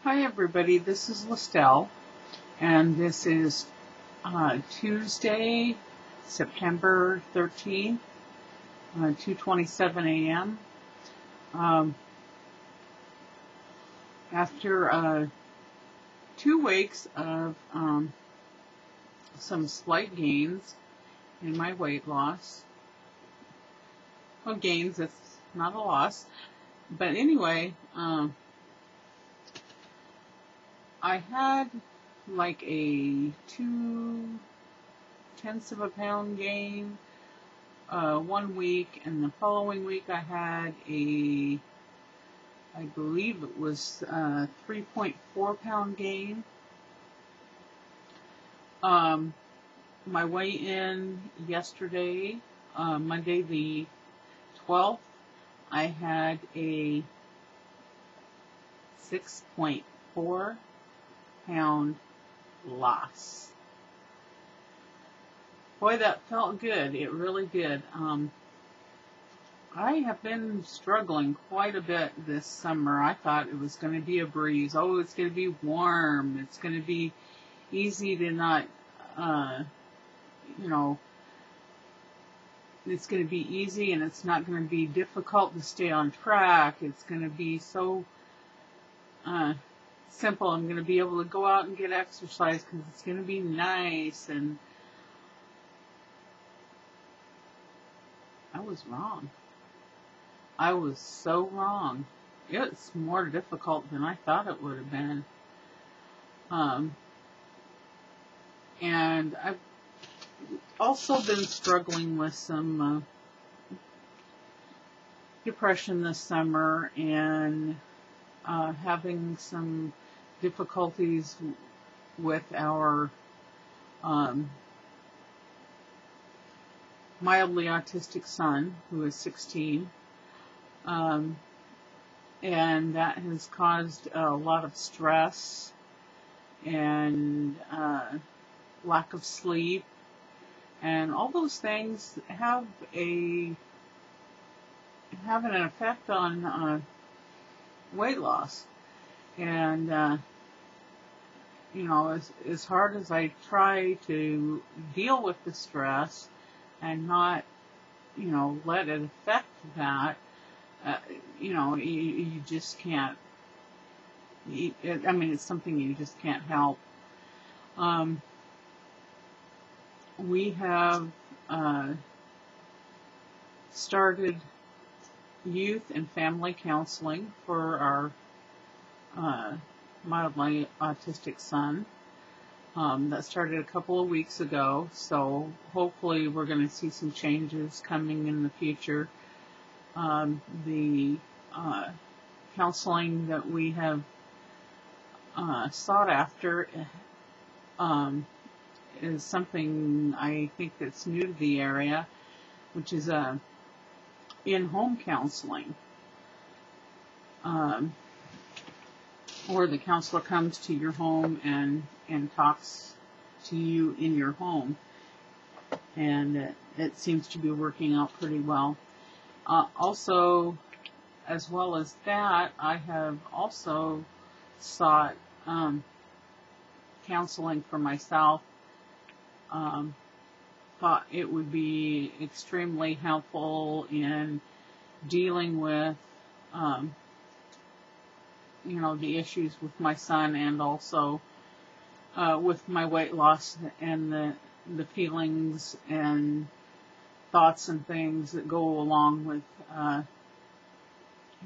Hi everybody, this is Lestelle, and this is Tuesday, September 13th, 2:27 a.m. After 2 weeks of some slight gains in my weight loss. Well, gains, it's not a loss. But anyway, I had like a 2/10 of a pound gain 1 week, and the following week I had I believe it was 3.4 pound gain. My weigh-in yesterday, Monday the 12th, I had a 6.4 pound loss. Boy, that felt good. It really did. I have been struggling quite a bit this summer. I thought it was going to be a breeze. Oh, it's going to be warm. It's going to be easy to not, it's going to be easy and it's not going to be difficult to stay on track. It's going to be so simple. I'm going to be able to go out and get exercise because it's going to be nice. And I was wrong. I was so wrong. It's more difficult than I thought it would have been. And I've also been struggling with some depression this summer and having some difficulties with our mildly autistic son, who is 16. And that has caused a lot of stress and lack of sleep. And all those things have an effect on weight loss. And, as hard as I try to deal with the stress and not, let it affect that, you just can't, it's something you just can't help. We have started youth and family counseling for our mildly autistic son. That started a couple of weeks ago, so hopefully we're going to see some changes coming in the future. The counseling that we have sought after is something I think that's new to the area, which is in-home counseling, where the counselor comes to your home and talks to you in your home, and it seems to be working out pretty well. Also, as well as that, I have also sought counseling for myself. Thought it would be extremely helpful in dealing with, the issues with my son, and also with my weight loss and the feelings and thoughts and things that go along with,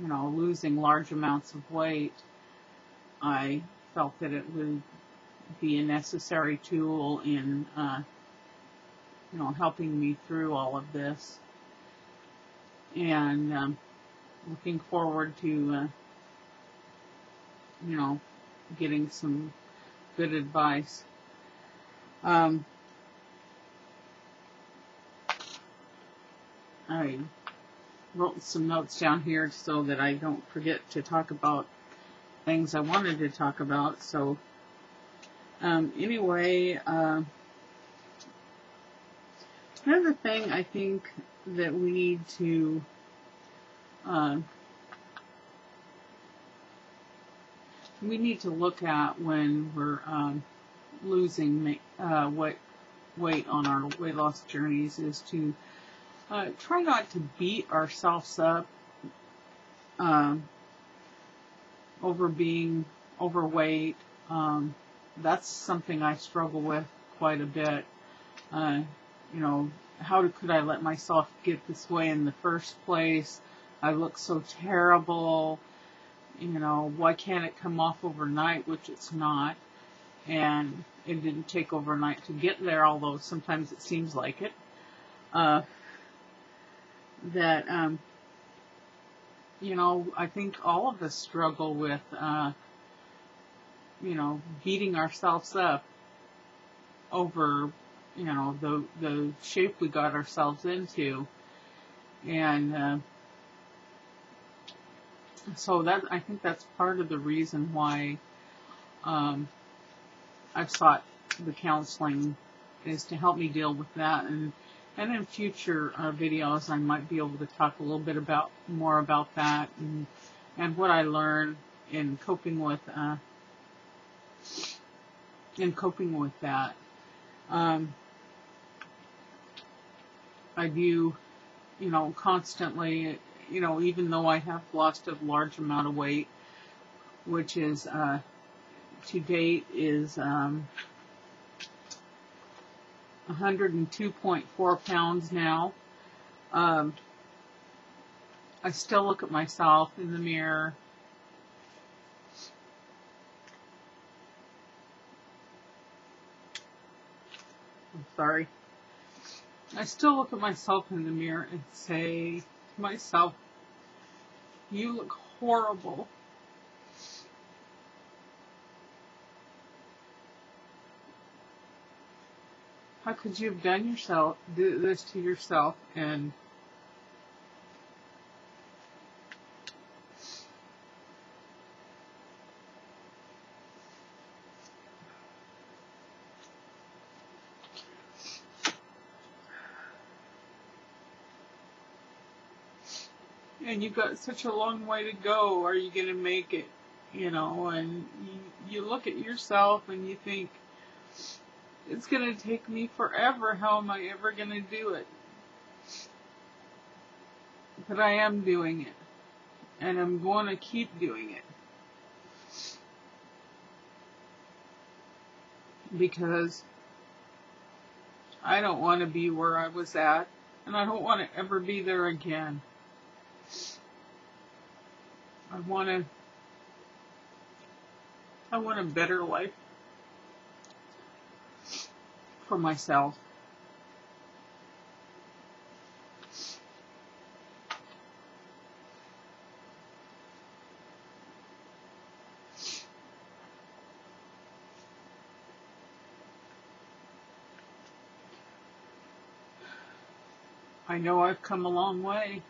losing large amounts of weight. I felt that it would be a necessary tool in, helping me through all of this. And looking forward to, getting some good advice. I wrote some notes down here so that I don't forget to talk about things I wanted to talk about. So anyway, another thing I think that we need to we need to look at when we're losing weight on our weight loss journeys is to try not to beat ourselves up over being overweight. That's something I struggle with quite a bit. How could I let myself get this way in the first place? I look so terrible. Why can't it come off overnight, which it's not. And it didn't take overnight to get there, although sometimes it seems like it. I think all of us struggle with, beating ourselves up over, the shape we got ourselves into. And so I think that's part of the reason why I've sought the counseling, is to help me deal with that. And in future videos, I might be able to talk a little bit more about that and what I learned in coping with that. I do, constantly, even though I have lost a large amount of weight, which is to date is 102.4 pounds now. I still look at myself in the mirror. I'm sorry. I still look at myself in the mirror and say to myself, "You look horrible." How could you have done this to yourself? And you've got such a long way to go. Are you going to make it? And you look at yourself and you think, it's going to take me forever. How am I ever going to do it? But I am doing it. And I'm going to keep doing it. Because I don't want to be where I was at. And I don't want to ever be there again. I want a better life for myself. I know I've come a long way.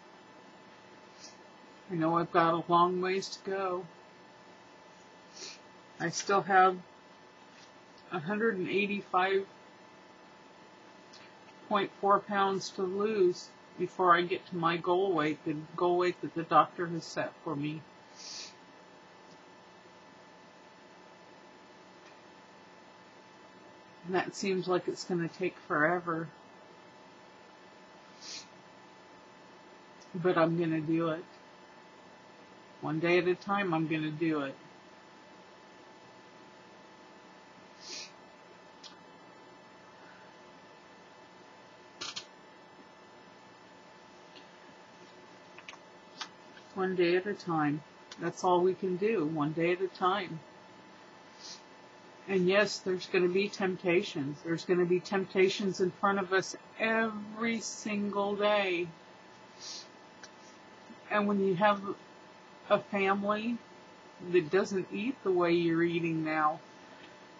I know I've got a long ways to go. I still have 185.4 pounds to lose before I get to my goal weight, the goal weight that the doctor has set for me. And that seems like it's going to take forever. But I'm going to do it. One day at a time, I'm going to do it. One day at a time. That's all we can do. One day at a time. And yes, there's going to be temptations. There's going to be temptations in front of us every single day. And when you have a family that doesn't eat the way you're eating now,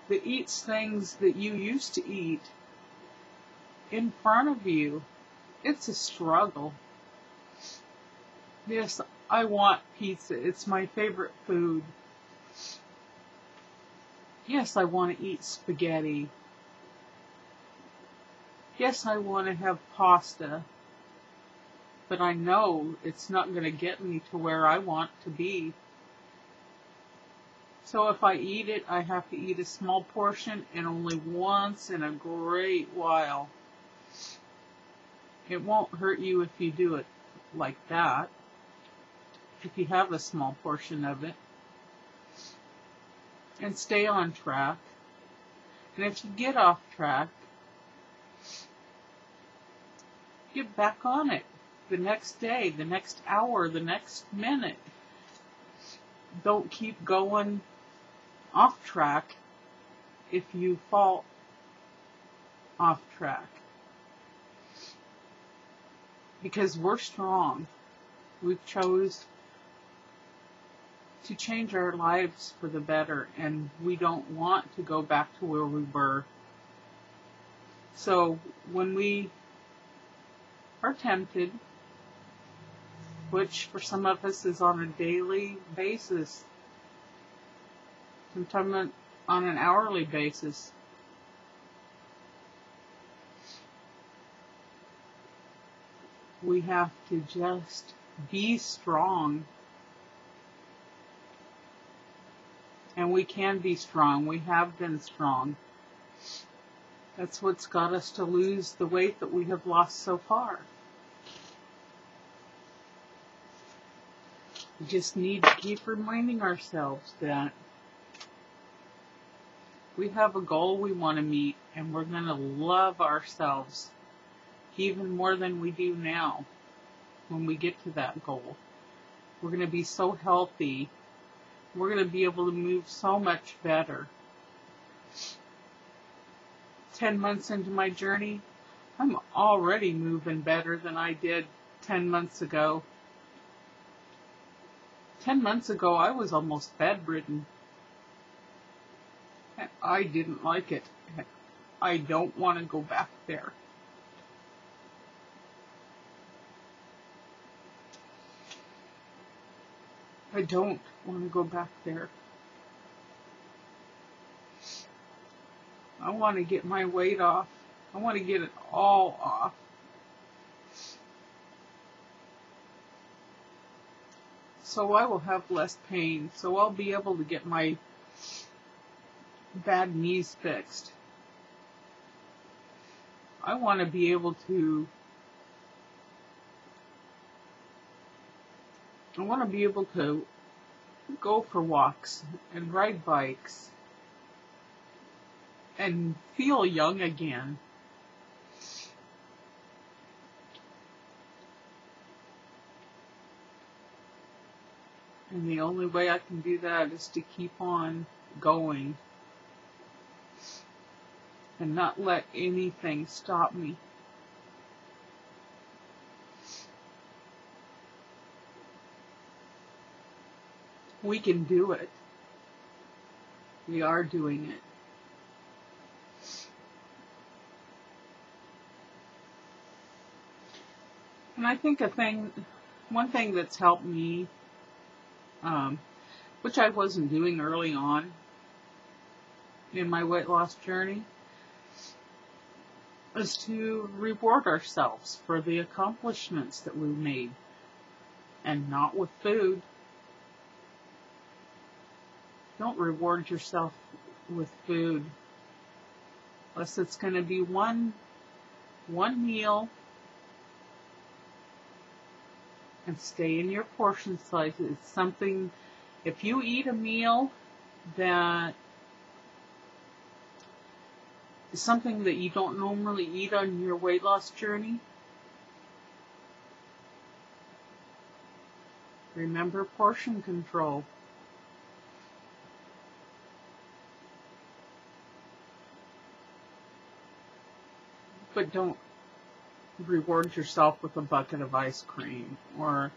that eats things that you used to eat in front of you, it's a struggle. Yes, I want pizza. It's my favorite food. Yes, I want to eat spaghetti. Yes, I want to have pasta. But I know it's not going to get me to where I want to be. So if I eat it, I have to eat a small portion and only once in a great while. It won't hurt you if you do it like that, if you have a small portion of it. And stay on track. And if you get off track, get back on it the next day, the next hour, the next minute. Don't keep going off track if you fall off track. Because we're strong. We've chose to change our lives for the better, and we don't want to go back to where we were. So when we are tempted, which for some of us is on a daily basis, sometimes on an hourly basis, we have to just be strong. And we can be strong. We have been strong. That's what's got us to lose the weight that we have lost so far. We just need to keep reminding ourselves that we have a goal we want to meet, and we're going to love ourselves even more than we do now when we get to that goal. We're going to be so healthy. We're going to be able to move so much better. 10 months into my journey, I'm already moving better than I did 10 months ago. 10 months ago, I was almost bedridden. And I didn't like it. I don't want to go back there. I don't want to go back there. I want to get my weight off. I want to get it all off. So I will have less pain. So I'll be able to get my bad knees fixed. I want to be able to go for walks and ride bikes and feel young again. And the only way I can do that is to keep on going and not let anything stop me. We can do it. We are doing it. And I think one thing that's helped me, which I wasn't doing early on in my weight loss journey, is to reward ourselves for the accomplishments that we made, and not with food. Don't reward yourself with food unless it's going to be one meal, and stay in your portion size. It's something, if you eat a meal that is something that you don't normally eat on your weight loss journey, remember portion control. But don't reward yourself with a bucket of ice cream or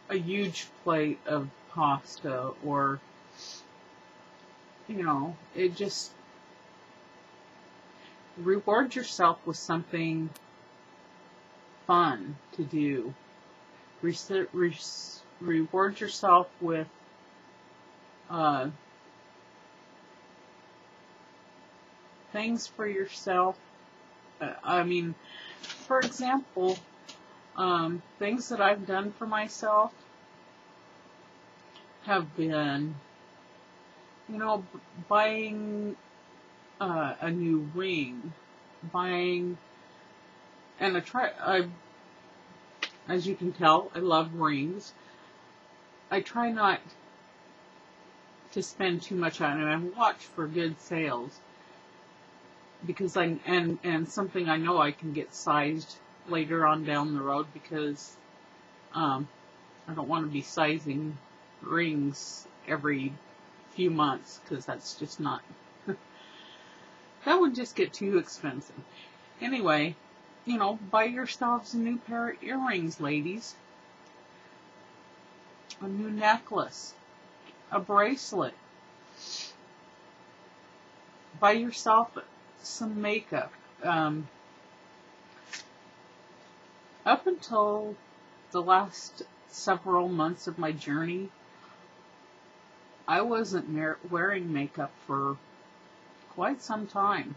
a huge plate of pasta, or, it just, reward yourself with something fun to do. Reward yourself with things for yourself. For example, things that I've done for myself have been you know, buying a new ring, buying, and as you can tell, I love rings. I try not to spend too much on it. I watch for good sales because and something I know I can get sized later on down the road because I don't want to be sizing rings every few months because that's just not, that would just get too expensive. Anyway, you know, buy yourselves a new pair of earrings, ladies. A new necklace. A bracelet. Buy yourself some makeup. Up until the last several months of my journey, I wasn't wearing makeup for quite some time.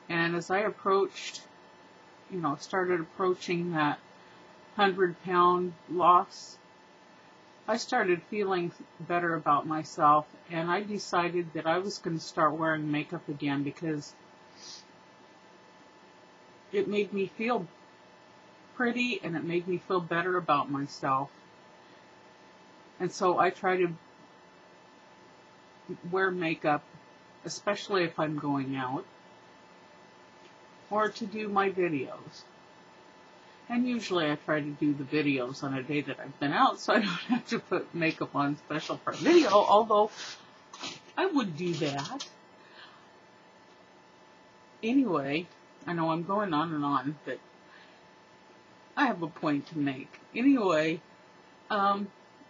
And as I approached, you know, started approaching that 100-pound loss, I started feeling better about myself, and I decided that I was going to start wearing makeup again because it made me feel pretty and it made me feel better about myself. And so I try to wear makeup, especially if I'm going out, or to do my videos. And usually I try to do the videos on a day that I've been out, so I don't have to put makeup on special for a video, although I would do that. Anyway, I know I'm going on and on, but I have a point to make. Anyway,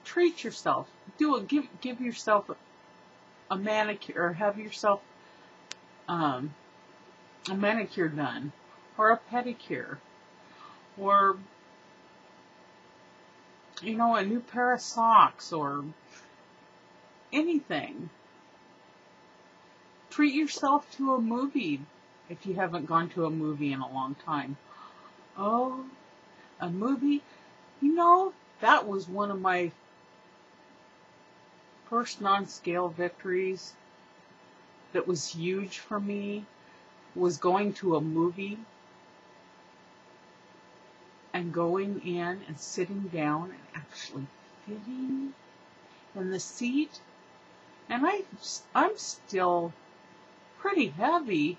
treat yourself. Give yourself a manicure, or have yourself a manicure done, or a pedicure, or, you know, a new pair of socks, or anything. Treat yourself to a movie if you haven't gone to a movie in a long time. Oh, a movie? You know, that was one of my first non-scale victories that was huge for me, was going to a movie and going in and sitting down and actually fitting in the seat. And I'm still pretty heavy,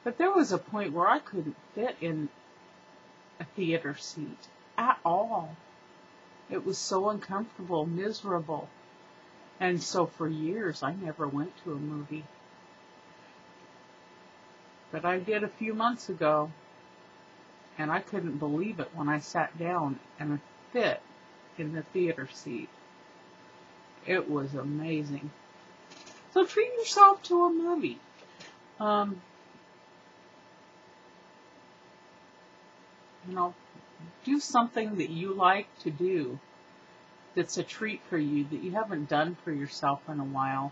but there was a point where I couldn't fit in a theater seat at all. It was so uncomfortable, miserable. And so for years, I never went to a movie. But I did a few months ago, and I couldn't believe it when I sat down and fit in the theater seat. It was amazing. So treat yourself to a movie. You know, do something that you like to do, that's a treat for you, that you haven't done for yourself in a while,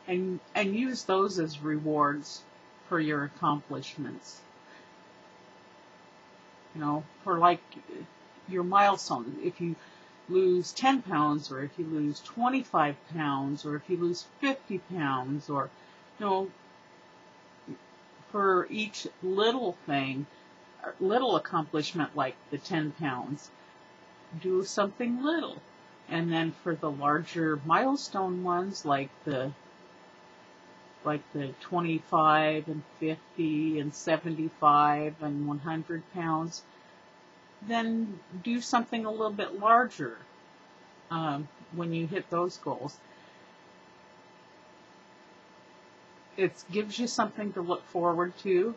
and use those as rewards for your accomplishments. You know, for like your milestone. If you lose 10 pounds, or if you lose 25 pounds, or if you lose 50 pounds, or, you know, for each little thing, little accomplishment like the 10 pounds, do something little. And then for the larger milestone ones, like the 25 and 50 and 75 and 100 pounds, then do something a little bit larger when you hit those goals. It gives you something to look forward to.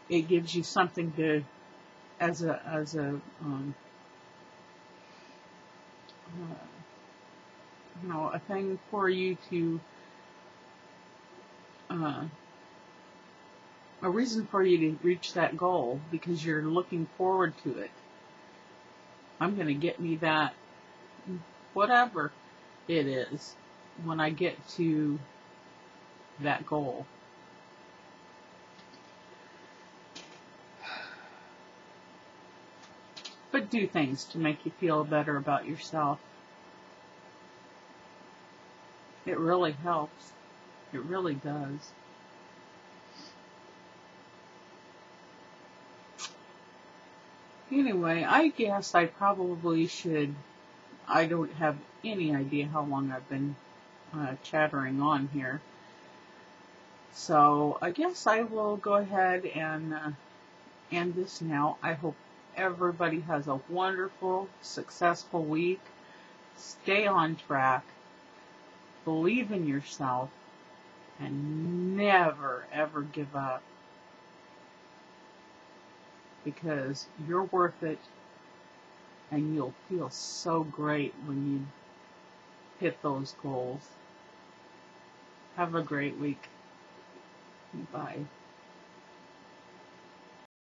It gives you something to, as a you know, a thing for you to, a reason for you to reach that goal, because you're looking forward to it. I'm going to get me that, whatever it is, when I get to that goal. But do things to make you feel better about yourself. It really helps. It really does. Anyway, I guess I probably should. I don't have any idea how long I've been chattering on here. So I guess I will go ahead and end this now. I hope everybody has a wonderful, successful week. Stay on track. Believe in yourself. And never, ever give up. Because you're worth it. And you'll feel so great when you hit those goals. Have a great week. Bye.